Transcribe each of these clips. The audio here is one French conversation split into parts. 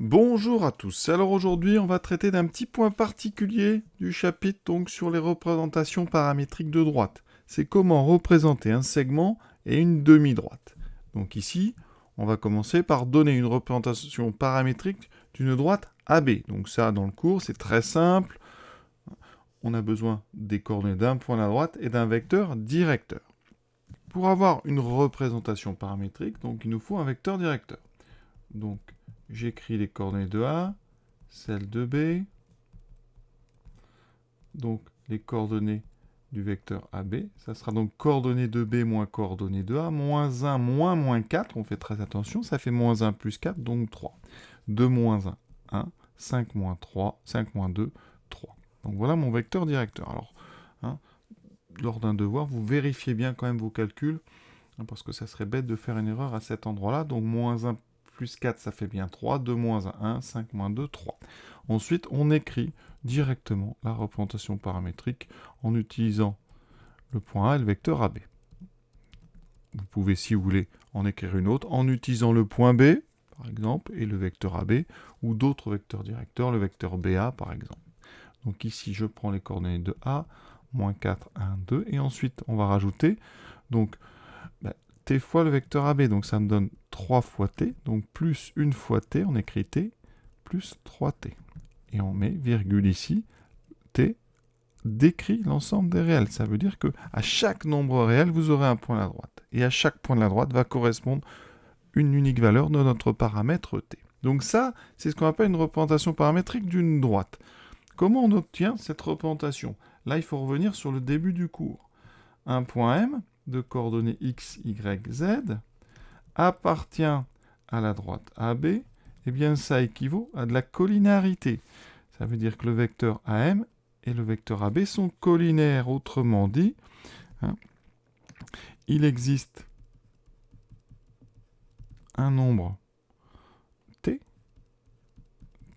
Bonjour à tous. Alors aujourd'hui, on va traiter d'un petit point particulier du chapitre donc sur les représentations paramétriques de droite. C'est comment représenter un segment et une demi-droite. Donc ici, on va commencer par donner une représentation paramétrique d'une droite AB. Donc ça, dans le cours, c'est très simple. On a besoin des coordonnées d'un point à la droite et d'un vecteur directeur. Pour avoir une représentation paramétrique, donc il nous faut un vecteur directeur. Donc j'écris les coordonnées de A, celles de B, donc les coordonnées du vecteur AB. Ça sera donc coordonnées de B moins coordonnées de A, moins 1 moins moins 4, on fait très attention, ça fait moins 1 plus 4, donc 3. 2 moins 1, 1, 5 moins 3, 5 moins 2, 3. Donc voilà mon vecteur directeur. Alors, lors d'un devoir, vous vérifiez bien quand même vos calculs, parce que ça serait bête de faire une erreur à cet endroit-là. Donc moins 1 plus 4, ça fait bien 3. 2 moins 1, 5 moins 2, 3. Ensuite, on écrit directement la représentation paramétrique en utilisant le point A et le vecteur AB. Vous pouvez, si vous voulez, en écrire une autre en utilisant le point B, par exemple, et le vecteur AB, ou d'autres vecteurs directeurs, le vecteur BA, par exemple. Donc ici, je prends les coordonnées de A, moins 4, 1, 2, et ensuite, on va rajouter, donc, t fois le vecteur AB, donc ça me donne 3 fois t, donc plus 1 fois t, on écrit t, plus 3t. Et on met virgule ici, t décrit l'ensemble des réels. Ça veut dire que à chaque nombre réel, vous aurez un point à la droite. Et à chaque point de la droite va correspondre une unique valeur de notre paramètre t. Donc ça, c'est ce qu'on appelle une représentation paramétrique d'une droite. Comment on obtient cette représentation? Là, il faut revenir sur le début du cours. Un point M de coordonnées x, y, z appartient à la droite AB, eh bien ça équivaut à de la collinarité. Ça veut dire que le vecteur AM et le vecteur AB sont collinaires. Autrement dit, il existe un nombre t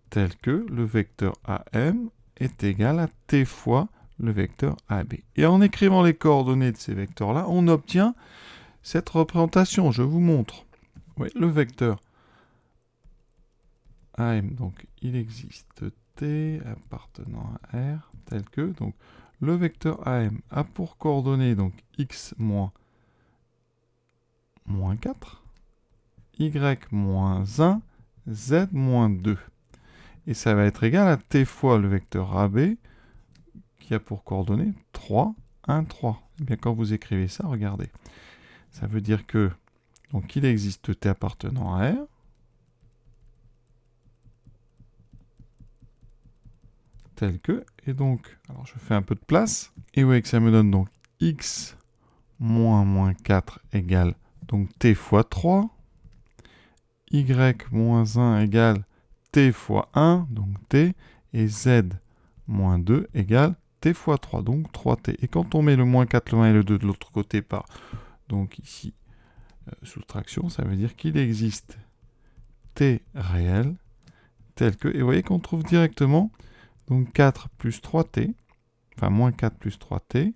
tel que le vecteur AM est égal à t fois le vecteur AB. Et en écrivant les coordonnées de ces vecteurs-là, on obtient cette représentation. Je vous montre. Oui, le vecteur AM, donc il existe t appartenant à R, tel que, donc le vecteur AM a pour coordonnées donc x moins 4, y moins 1, z moins 2. Et ça va être égal à t fois le vecteur AB qui a pour coordonnées 3, 1, 3. Et bien quand vous écrivez ça, regardez. Ça veut dire que donc il existe t appartenant à R, tel que, et donc, alors je fais un peu de place, et vous voyez que ça me donne donc x moins 4 égale donc t fois 3, y moins 1 égale t fois 1, donc t, et z moins 2 égale t fois 3, donc 3t. Et quand on met le moins 4, le 1 et le 2 de l'autre côté par, donc ici, soustraction, ça veut dire qu'il existe t réel, tel que, et vous voyez qu'on trouve directement donc 4 plus 3t, enfin moins 4 plus 3t,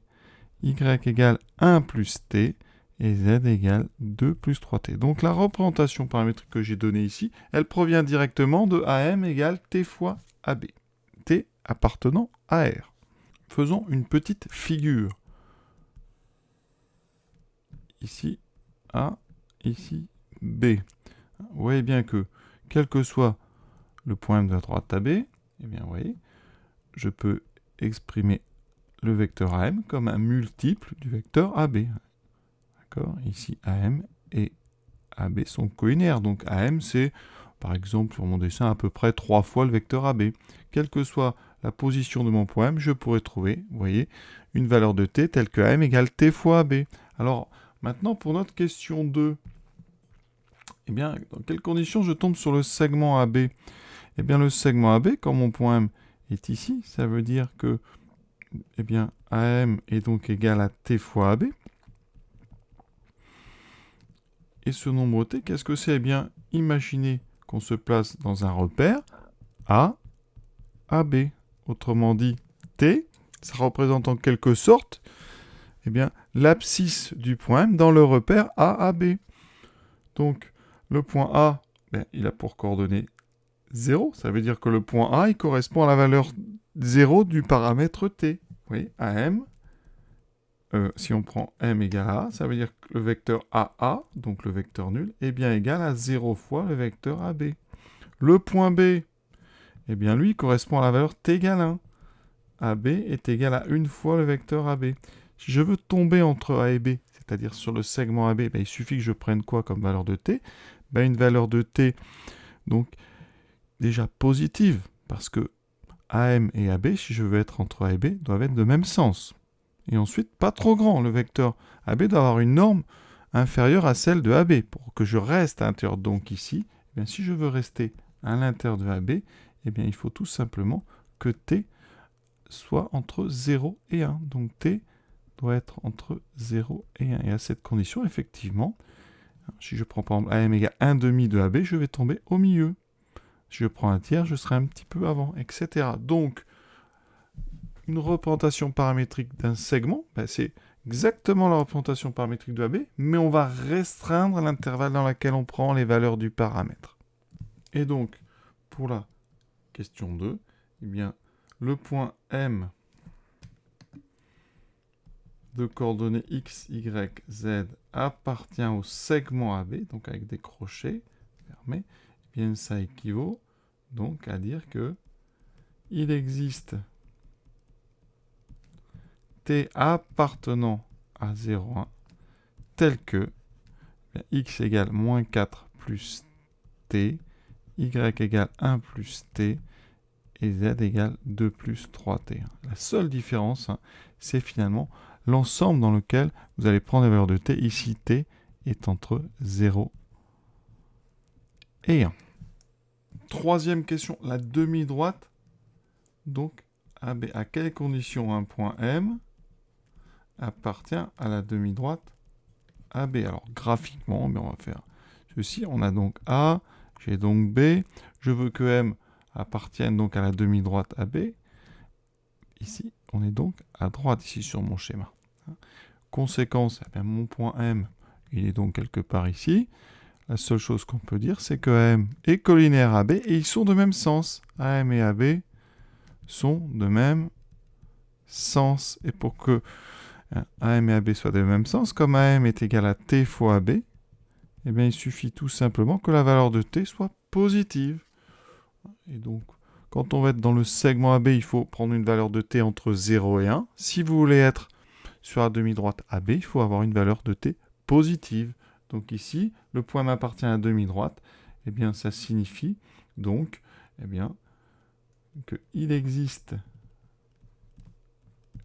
y égale 1 plus t, et z égale 2 plus 3t. Donc la représentation paramétrique que j'ai donnée ici, elle provient directement de AM égale t fois AB. T appartenant à R. Faisons une petite figure. Ici A, ici B. Vous voyez bien que, quel que soit le point M de la droite AB, eh bien, vous voyez, je peux exprimer le vecteur AM comme un multiple du vecteur AB. D'accord? Ici, AM et AB sont collinaires. Donc AM, c'est, par exemple, sur mon dessin, à peu près 3 fois le vecteur AB. Quelle que soit la position de mon point M, je pourrais trouver, vous voyez, une valeur de t telle que AM égale t fois AB. Alors, maintenant, pour notre question 2, eh bien, dans quelles conditions je tombe sur le segment AB? Eh bien, le segment AB, quand mon point M est ici, ça veut dire que, eh bien, AM est donc égal à t fois AB. Et ce nombre t, qu'est-ce que c'est? Eh bien, imaginez qu'on se place dans un repère A, AB. Autrement dit, t, ça représente en quelque sorte eh bien, l'abscisse du point M dans le repère A, AB. Donc, le point A, il a pour coordonnées 0. Ça veut dire que le point A, il correspond à la valeur 0 du paramètre t. Vous voyez, AM, si on prend m égale à A, ça veut dire que le vecteur AA, donc le vecteur nul, est bien égal à 0 fois le vecteur AB. Le point B, eh bien lui, correspond à la valeur t égale 1. AB est égal à 1 fois le vecteur AB. Si je veux tomber entre A et B, c'est-à-dire sur le segment AB, ben, il suffit que je prenne quoi comme valeur de t? Ben, une valeur de t, donc déjà positive, parce que AM et AB, si je veux être entre A et B, doivent être de même sens. Et ensuite, pas trop grand. Le vecteur AB doit avoir une norme inférieure à celle de AB. Pour que je reste à l'intérieur, donc ici, eh bien, si je veux rester à l'intérieur de AB, eh bien, il faut tout simplement que t soit entre 0 et 1. Donc t doit être entre 0 et 1. Et à cette condition, effectivement, si je prends par exemple AM égale 1 demi de AB, je vais tomber au milieu. Si je prends un tiers, je serai un petit peu avant, etc. Donc, une représentation paramétrique d'un segment, ben c'est exactement la représentation paramétrique de AB, mais on va restreindre l'intervalle dans lequel on prend les valeurs du paramètre. Et donc, pour la question 2, eh bien, le point M de coordonnées x, y, z appartient au segment AB, donc avec des crochets fermés, eh bien ça équivaut donc à dire que il existe t appartenant à 0,1 tel que x égale moins 4 plus t, y égale 1 plus t, et z égale 2 plus 3t. La seule différence, c'est finalement l'ensemble dans lequel vous allez prendre les valeurs de t. Ici, t est entre 0 et 1. Troisième question, la demi-droite. Donc, AB, à quelles conditions un point M appartient à la demi-droite AB? Alors, graphiquement, on va faire ceci. On a donc A, j'ai donc B. Je veux que M appartienne donc à la demi-droite AB. Ici, on est donc à droite, ici, sur mon schéma. Conséquence, eh bien, mon point M, il est donc quelque part ici. La seule chose qu'on peut dire, c'est que AM est collinaire à AB et ils sont de même sens. AM et AB sont de même sens. Et pour que AM et AB soient de même sens, comme AM est égal à T fois AB, eh bien, il suffit tout simplement que la valeur de T soit positive. Et donc, quand on va être dans le segment AB, il faut prendre une valeur de T entre 0 et 1. Si vous voulez être sur la demi-droite AB, il faut avoir une valeur de T positive. Donc ici, le point m'appartient à la demi-droite. Eh bien, ça signifie donc eh bien, qu'il existe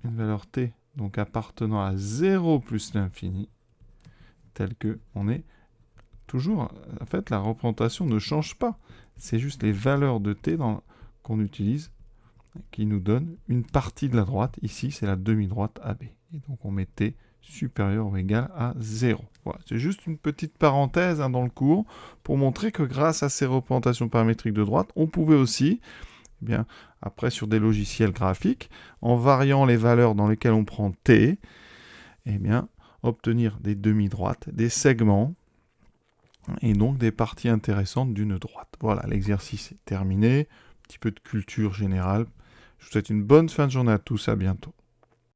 une valeur T donc appartenant à 0 plus l'infini, tel que on est toujours... En fait, la représentation ne change pas. C'est juste les valeurs de T qu'on utilise qui nous donnent une partie de la droite. Ici, c'est la demi-droite AB. Et donc, on met T supérieur ou égal à 0. Voilà, c'est juste une petite parenthèse dans le cours pour montrer que grâce à ces représentations paramétriques de droite, on pouvait aussi, eh bien, après sur des logiciels graphiques, en variant les valeurs dans lesquelles on prend T, eh bien, obtenir des demi-droites, des segments, et donc des parties intéressantes d'une droite. Voilà, l'exercice est terminé. Un petit peu de culture générale. Je vous souhaite une bonne fin de journée à tous, à bientôt.